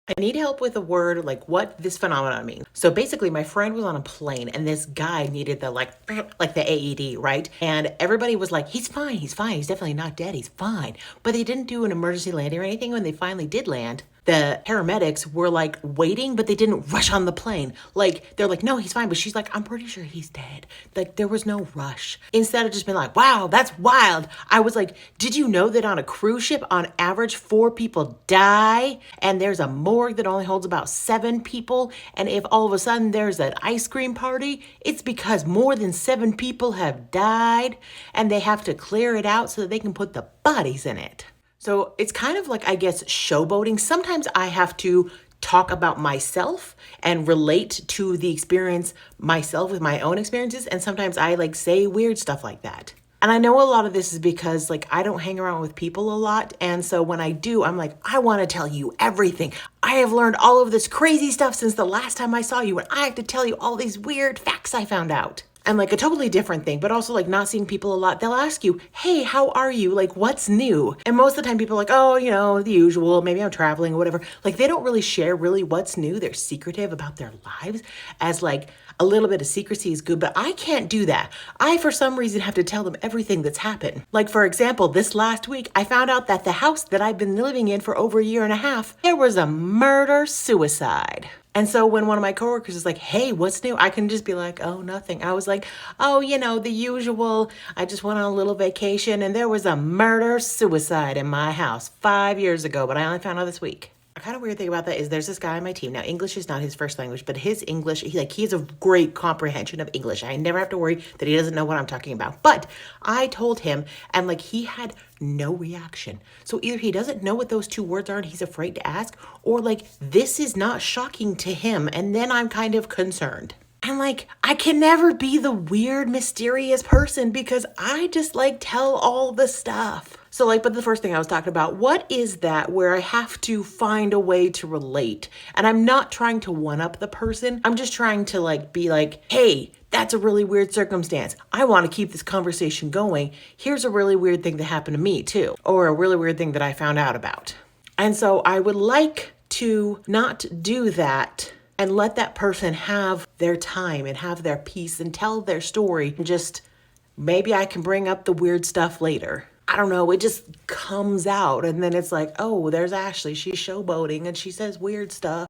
I need help with a word like what this phenomenon means. So basically, my friend was on a plane and this guy needed the like the AED, right? And everybody was like, he's fine, he's definitely not dead, he's fine. But they didn't do an emergency landing or anything. When they finally did land, the paramedics were like waiting, but they didn't rush on the plane. Like they're like, no, he's fine. But she's like, I'm pretty sure he's dead. Like there was no rush. Instead of just being like, wow, that's wild. I was like, did you know that on a cruise ship, on average, 4 people die? And there's a morgue that only holds about 7 people. And if all of a sudden there's an ice cream party, it's because more than 7 people have died and they have to clear it out so that they can put the bodies in it. So it's kind of like, I guess, showboating. Sometimes I have to talk about myself and relate to the experience myself with my own experiences. And sometimes I like say weird stuff like that. And I know a lot of this is because like I don't hang around with people a lot. And so when I do, I'm like, I want to tell you everything. I have learned all of this crazy stuff since the last time I saw you. And I have to tell you all these weird facts I found out. And like a totally different thing, but also like not seeing people a lot. They'll ask you, hey, how are you? Like, what's new? And most of the time people are like, oh, the usual, maybe I'm traveling or whatever. Like they don't really share really what's new. They're secretive about their lives, as like a little bit of secrecy is good, but I can't do that. I, for some reason, have to tell them everything that's happened. Like, for example, this last week, I found out that the house that I've been living in for over a year and a half, there was a murder suicide. And so when one of my coworkers is like, hey, what's new? I can just be like, oh, nothing. I was like, oh, the usual. I just went on a little vacation and there was a murder suicide in my house 5 years ago, but I only found out this week. A kind of weird thing about that is there's this guy on my team. Now, English is not his first language, but his English, he has a great comprehension of English. I never have to worry that he doesn't know what I'm talking about. But I told him, and like he had no reaction. So either he doesn't know what those 2 words are and he's afraid to ask, or like this is not shocking to him. And then I'm kind of concerned. And like, I can never be the weird, mysterious person because I just like tell all the stuff. So like, but the first thing I was talking about, what is that where I have to find a way to relate? And I'm not trying to one up the person. I'm just trying to like, be like, hey, that's a really weird circumstance. I want to keep this conversation going. Here's a really weird thing that happened to me too, or a really weird thing that I found out about. And so I would like to not do that and let that person have their time and have their peace and tell their story. And just maybe I can bring up the weird stuff later. I don't know. It just comes out. And then it's like, oh, there's Ashley. She's showboating and she says weird stuff.